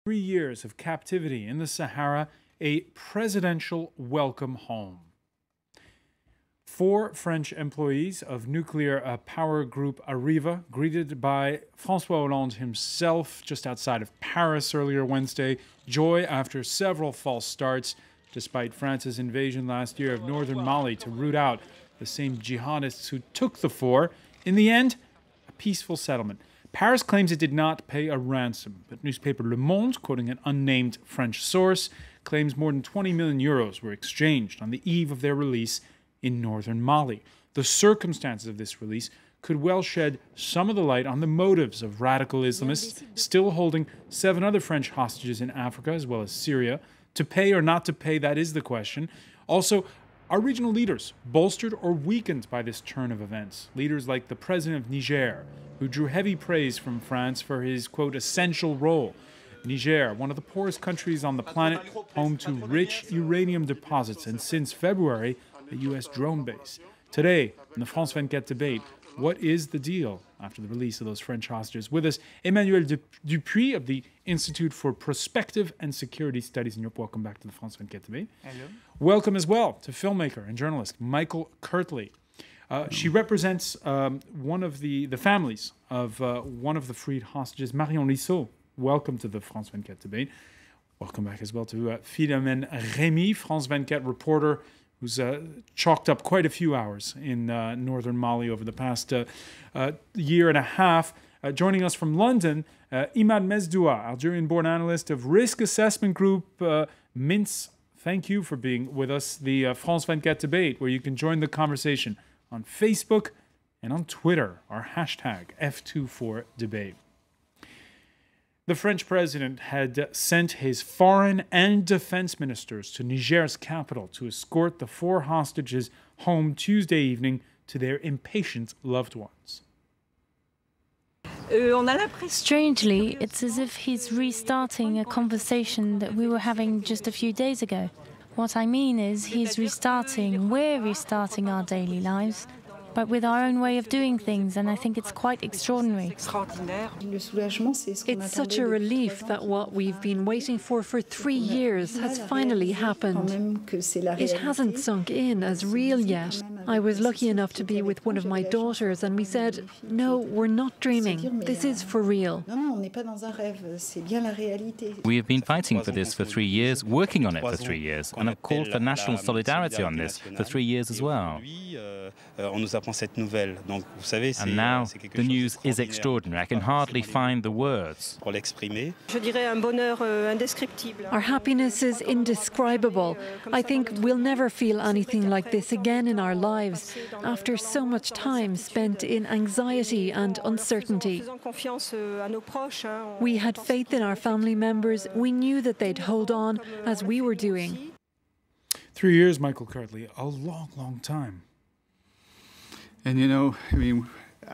3 years of captivity in the Sahara, a presidential welcome home. 4 French employees of nuclear power group Areva, greeted by François Hollande himself just outside of Paris earlier Wednesday. Joy after several false starts, despite France's invasion last year of northern Mali to root out the same jihadists who took the 4. In the end, a peaceful settlement. Paris claims it did not pay a ransom, but newspaper Le Monde, quoting an unnamed French source, claims more than 20 million euros were exchanged on the eve of their release in northern Mali. The circumstances of this release could well shed some of the light on the motives of radical Islamists still holding 7 other French hostages in Africa as well as Syria. To pay or not to pay, that is the question. Also, are regional leaders bolstered or weakened by this turn of events? Leaders like the president of Niger, who drew heavy praise from France for his, quote, essential role. Niger, one of the poorest countries on the planet, home to rich uranium deposits, and since February, a U.S. drone base. Today, in the France 24 debate, what is the deal after the release of those French hostages? With us, Emmanuel DUPUY of the Institute for Prospective and Security Studies in Europe. Welcome back to the France 24 debate. Hello. Welcome as well to filmmaker and journalist Michael KIRTLEY. She represents one of the families of one of the freed hostages, Marion LISSOT. Welcome to the France 24 debate. Welcome back as well to Philomène REMY, France 24 reporter, who's chalked up quite a few hours in northern Mali over the past year and a half. Joining us from London, Imad MESDOUA, Algerian-born analyst of risk assessment group Mintz. Thank you for being with us. The France 24 debate, where you can join the conversation on Facebook and on Twitter, our hashtag F24debate. The French president had sent his foreign and defense ministers to Niger's capital to escort the 4 hostages home Tuesday evening to their impatient loved ones. Strangely, it's as if he's restarting a conversation that we were having just a few days ago. What I mean is we're restarting our daily lives, but with our own way of doing things, and I think it's quite extraordinary. It's such a relief that what we've been waiting for 3 years has finally happened. It hasn't sunk in as real yet. I was lucky enough to be with one of my daughters, and we said, no, we're not dreaming. This is for real. We have been fighting for this for 3 years, working on it for 3 years, and have called for national solidarity on this for 3 years as well. And now, the news is extraordinary. I can hardly find the words. Our happiness is indescribable. I think we'll never feel anything like this again in our lives, after so much time spent in anxiety and uncertainty. We had faith in our family members. We knew that they'd hold on, as we were doing. 3 years, Michael KIRTLEY, a long, long time. And, you know, I mean,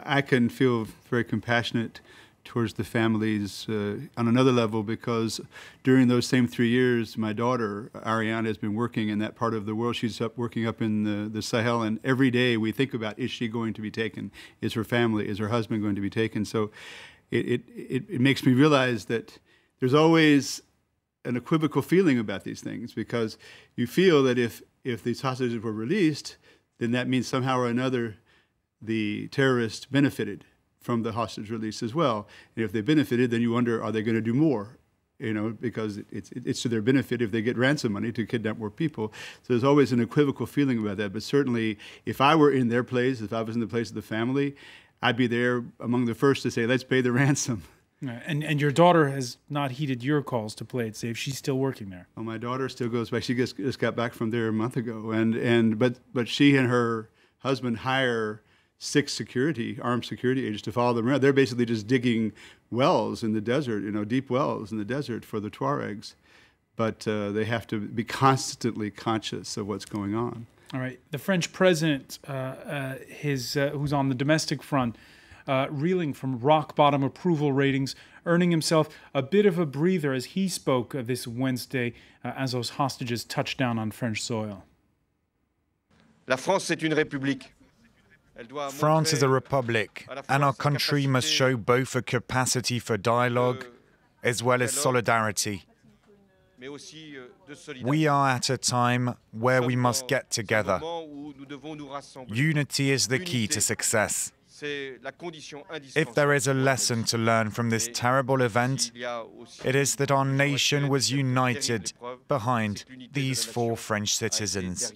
I can feel very compassionate towards the families on another level, because during those same 3 years, my daughter, Marion, has been working in that part of the world. She's working up in the Sahel, and every day we think about, is she going to be taken? Is her family, is her husband going to be taken? So it makes me realize that there's always an equivocal feeling about these things, because you feel that if these hostages were released, then that means somehow or another the terrorists benefited from the hostage release as well. And if they benefited, then you wonder, are they going to do more? You know, because it's to their benefit if they get ransom money to kidnap more people. So there's always an equivocal feeling about that. But certainly, if I were in their place, if I was in the place of the family, I'd be there among the first to say, let's pay the ransom. And your daughter has not heeded your calls to play it safe. She's still working there. Well, my daughter still goes back. She just got back from there a month ago. But she and her husband hire 6 armed security agents to follow them around. They're basically just digging wells in the desert, you know, deep wells in the desert for the Tuaregs. But they have to be constantly conscious of what's going on. All right. The French president, who's on the domestic front, reeling from rock-bottom approval ratings, earning himself a bit of a breather as he spoke this Wednesday as those hostages touched down on French soil. La France, c'est une république. France is a republic, and our country must show both a capacity for dialogue as well as solidarity. We are at a time where we must get together. Unity is the key to success. If there is a lesson to learn from this terrible event, it is that our nation was united behind these 4 French citizens.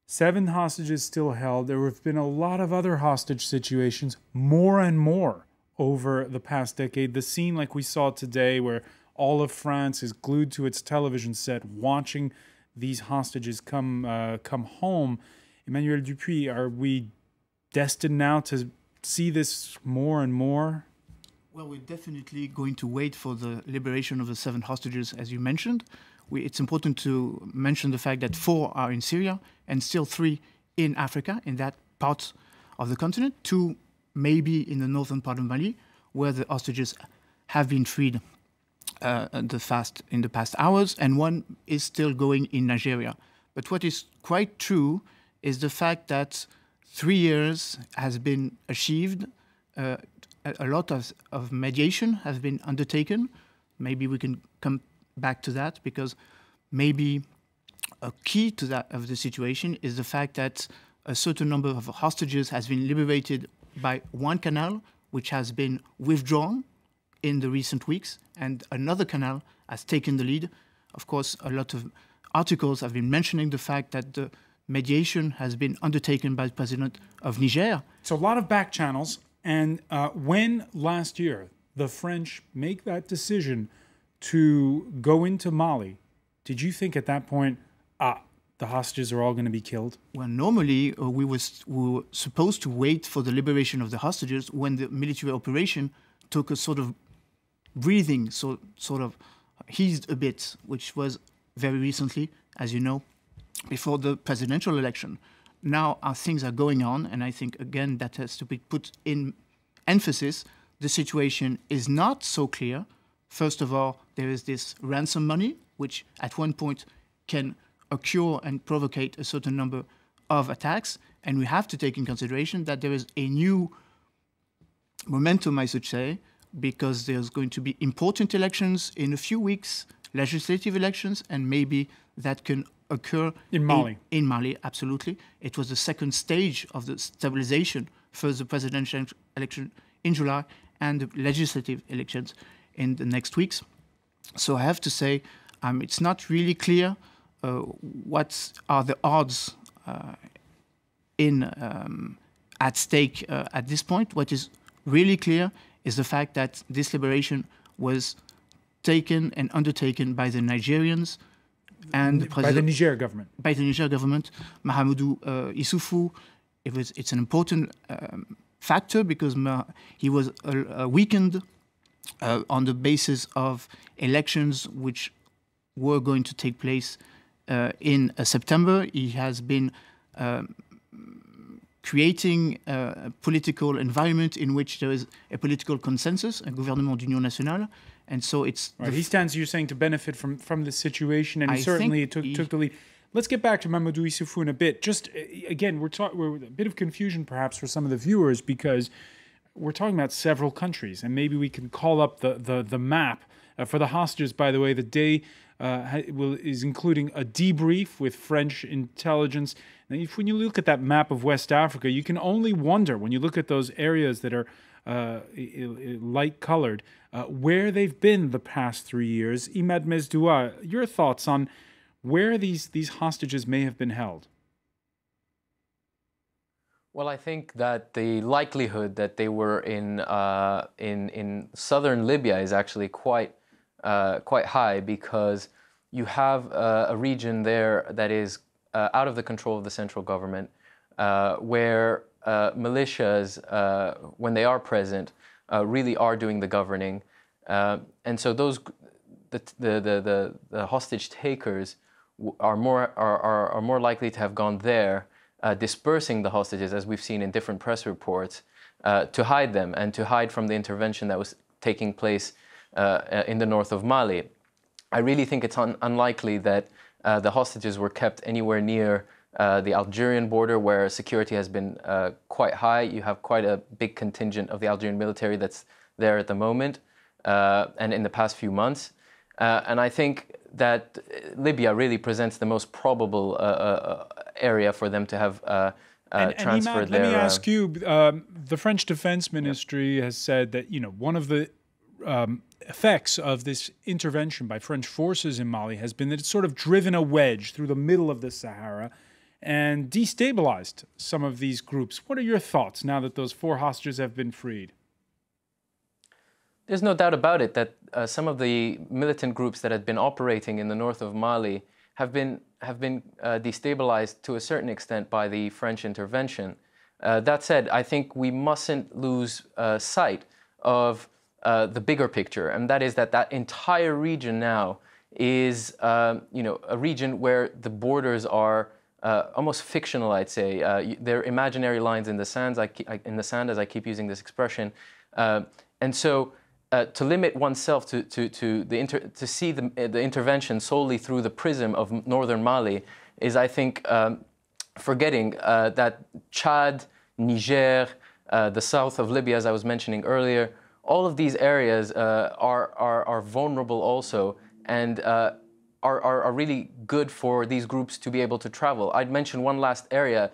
7 hostages still held. There have been a lot of other hostage situations, more and more, over the past decade. The scene like we saw today where all of France is glued to its television set watching these hostages come home. Emmanuel DUPUY, are we destined now to see this more and more? Well, we're definitely going to wait for the liberation of the 7 hostages, as you mentioned. It's important to mention the fact that 4 are in Syria and still 3 in Africa, in that part of the continent, 2 maybe in the northern part of Mali, where the hostages have been freed in the past hours, and 1 is still going in Nigeria. But what is quite true is the fact that 3 years has been achieved. A lot of mediation has been undertaken. Maybe we can come back to that, because maybe a key to that of the situation is the fact that a certain number of hostages has been liberated by 1 canal, which has been withdrawn in the recent weeks, and another canal has taken the lead. Of course, a lot of articles have been mentioning the fact that the mediation has been undertaken by the president of Niger. So a lot of back channels. And when last year the French make that decision to go into Mali, did you think at that point, the hostages are all going to be killed? Well, normally we were supposed to wait for the liberation of the hostages when the military operation took a sort of breathing, sort of eased a bit, which was very recently, as you know, before the presidential election. Now things are going on, and I think, again, that has to be put in emphasis. The situation is not so clear. First of all, there is this ransom money, which at one point can occur and provocate a certain number of attacks. And we have to take in consideration that there is a new momentum, I should say, because there's going to be important elections in a few weeks, legislative elections, and maybe that can occur in Mali. In Mali, absolutely. It was the second stage of the stabilization. First, the presidential election in July, and the legislative elections in the next weeks. So I have to say, it's not really clear what are the odds at stake at this point. What is really clear is the fact that this liberation was taken and undertaken by the Nigerians and the by the Niger government. By the Niger government, Mahamadou Issoufou. It's an important factor because he was weakened on the basis of elections which were going to take place in September. He has been creating a political environment in which there is a political consensus, a gouvernement d'union nationale, and so it's... Right. He stands, you're saying, to benefit from this situation, and certainly took the lead. Let's get back to Mahamadou Issoufou in a bit. Just, again, we're a bit of confusion perhaps for some of the viewers because we're talking about several countries, and maybe we can call up the map. For the hostages, by the way, the day is including a debrief with French intelligence. And when you look at that map of West Africa, you can only wonder, when you look at those areas that are light-colored, where they've been the past 3 years. Imad, MESDOUA, your thoughts on where these hostages may have been held? Well, I think that the likelihood that they were in southern Libya is actually quite high, because you have a region there that is out of the control of the central government, where militias, when they are present, really are doing the governing, and so the hostage takers are more likely to have gone there, dispersing the hostages, as we've seen in different press reports, to hide them and to hide from the intervention that was taking place in the north of Mali. I really think it's unlikely that the hostages were kept anywhere near the Algerian border, where security has been quite high. You have quite a big contingent of the Algerian military that's there at the moment and in the past few months. And I think that Libya really presents the most probable area for them to have transferred their... Let me ask you, the French Defense Ministry has said that, you know, one of the effects of this intervention by French forces in Mali has been that it's sort of driven a wedge through the middle of the Sahara and destabilized some of these groups. What are your thoughts now that those 4 hostages have been freed? There's no doubt about it that some of the militant groups that had been operating in the north of Mali have been destabilized to a certain extent by the French intervention. That said, I think we mustn't lose sight of the bigger picture, and that is that that entire region now is, you know, a region where the borders are almost fictional, I'd say. They're imaginary lines in the sand, as I keep using this expression, and so. To limit oneself to see the intervention solely through the prism of northern Mali is, I think, forgetting that Chad, Niger, the south of Libya, as I was mentioning earlier, all of these areas are vulnerable also and are really good for these groups to be able to travel. I'd mention one last area.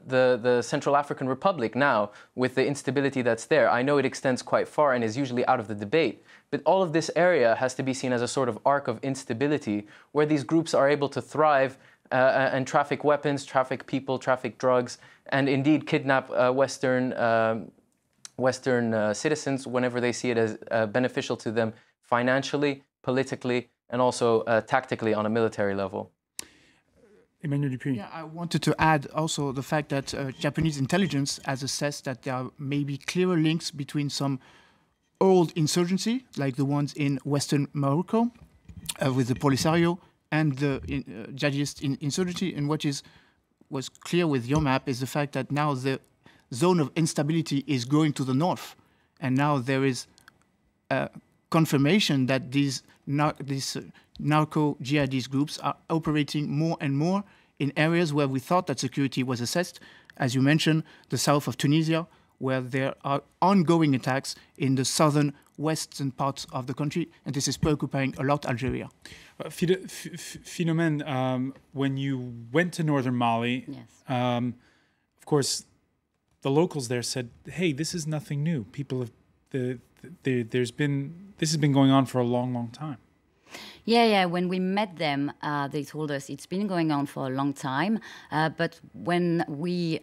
The Central African Republic now, with the instability that's there, I know it extends quite far and is usually out of the debate, but all of this area has to be seen as a sort of arc of instability where these groups are able to thrive and traffic weapons, traffic people, traffic drugs, and indeed kidnap Western citizens whenever they see it as beneficial to them financially, politically, and also tactically on a military level. Emmanuel DUPUY. Yeah, I wanted to add also the fact that Japanese intelligence has assessed that there are maybe clearer links between some old insurgency, like the ones in Western Morocco, with the Polisario, and the jihadist insurgency. And what was clear with your map is the fact that now the zone of instability is growing to the north. And now there is confirmation that these narco-jihadist groups are operating more and more in areas where we thought that security was assessed. As you mentioned, the south of Tunisia, where there are ongoing attacks in the southern western parts of the country, and this is preoccupying a lot Algeria. Philomène, when you went to northern Mali, yes. Of course, the locals there said, hey, this is nothing new. People have, this has been going on for a long, long time. Yeah. When we met them, they told us it's been going on for a long time. But when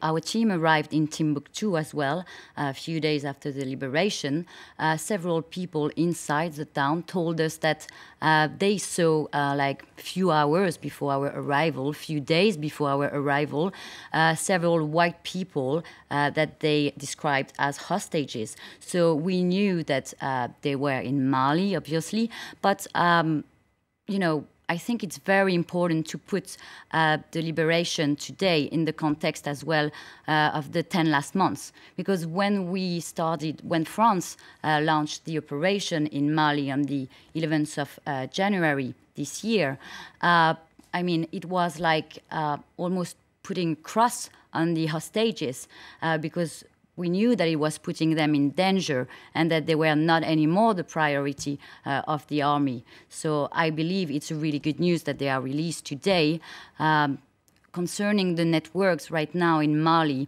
our team arrived in Timbuktu as well, a few days after the liberation, several people inside the town told us that they saw, like few hours before our arrival, few days before our arrival, several white people that they described as hostages. So we knew that they were in Mali, obviously, but you know, I think it's very important to put the liberation today in the context as well of the 10 last months. Because when France launched the operation in Mali on the 11th of January this year, I mean, it was like almost putting cross on the hostages because we knew that it was putting them in danger and that they were not anymore the priority of the army. So I believe it's really good news that they are released today. Concerning the networks right now in Mali,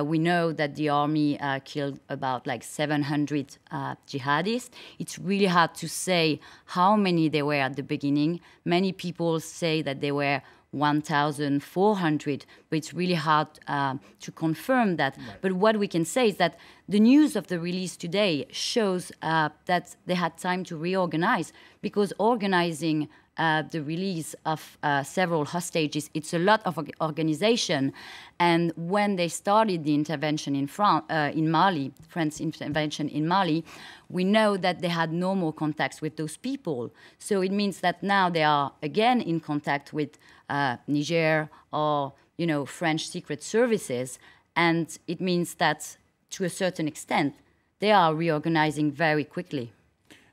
we know that the army killed about like 700 jihadists. It's really hard to say how many there were at the beginning. Many people say that there were 1,400, but it's really hard to confirm that. Right. But what we can say is that the news of the release today shows that they had time to reorganize, because organizing the release of several hostages, it's a lot of organization. And when they started the intervention in Mali, France intervention in Mali, we know that they had no more contacts with those people. So it means that now they are again in contact with Niger or, you know, French secret services. And it means that to a certain extent, they are reorganizing very quickly.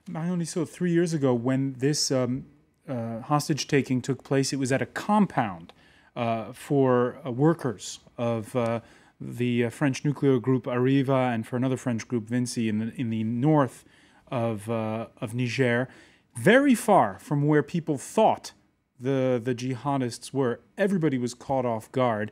Marion, so 3 years ago when this hostage-taking took place, it was at a compound for workers of the French nuclear group Areva and for another French group, Vinci, in the north of Niger, very far from where people thought the jihadists were. Everybody was caught off guard.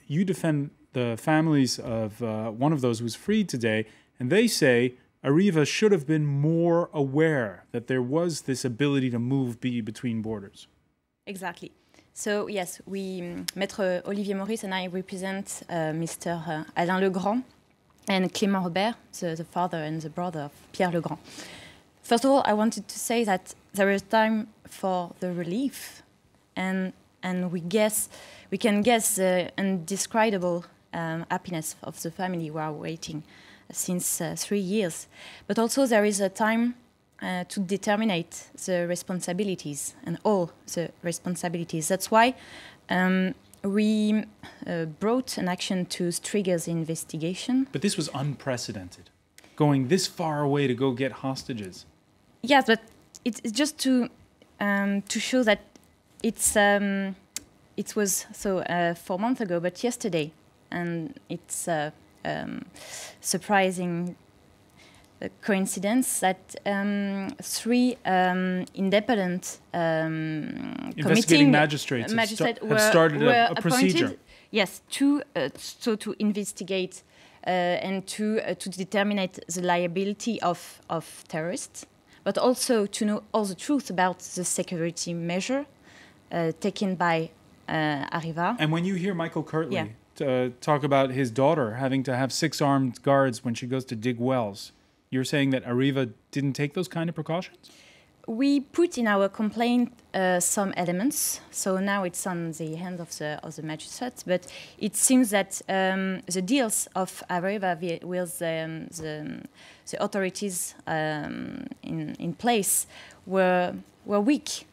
You defend the families of one of those who was freed today, and they say Areva should have been more aware that there was this ability to move between borders. Exactly. So yes, Maître Olivier Maurice and I represent Mr. Alain Legrand and Clément Robert, the father and the brother of Pierre Legrand. First of all, I wanted to say that there is time for the relief, and we can guess the indescribable happiness of the family who are waiting since 3 years. But also there is a time to determine the responsibilities and all the responsibilities. That's why we brought an action to trigger the investigation. But this was unprecedented, going this far away to go get hostages. Yes, but it's just to show that it was so 4 months ago, but yesterday, and it's surprising coincidence that 3 independent investigating magistrates have started a procedure. Yes, to investigate and to determine the liability of terrorists, but also to know all the truth about the security measure taken by Areva. And when you hear Michael KIRTLEY talk about his daughter having to have 6 armed guards when she goes to dig wells, you're saying that Areva didn't take those kind of precautions? We put in our complaint some elements, so now it's on the hands of the magistrates, but it seems that the deals of Areva with the authorities in place were weak.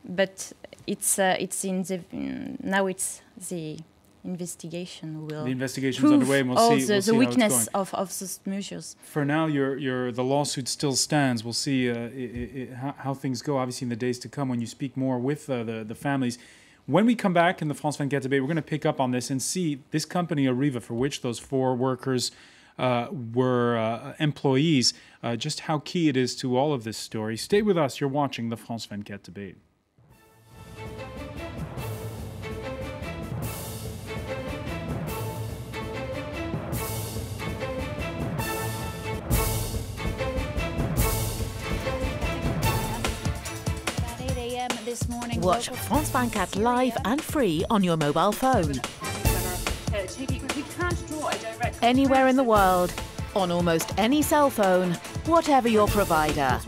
But now it's the investigation will. The investigation's underway, and we'll see the weakness of those measures. For now, the lawsuit still stands. We'll see how things go, obviously, in the days to come when you speak more with the families. When we come back in the France 24 debate, we're going to pick up on this and see this company, Areva, for which those 4 workers were employees, just how key it is to all of this story. Stay with us. You're watching the France 24 debate. Watch France 24 live and free on your mobile phone. Anywhere in the world, on almost any cell phone, whatever your provider.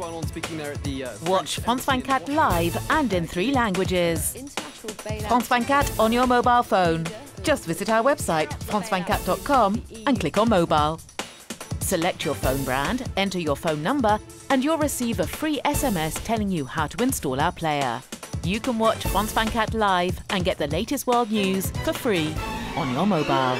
Watch France 24 live and in 3 languages. France 24 on your mobile phone. Just visit our website, france24.com, and click on mobile. Select your phone brand, enter your phone number, and you'll receive a free SMS telling you how to install our player. You can watch France 24 live and get the latest world news for free on your mobile.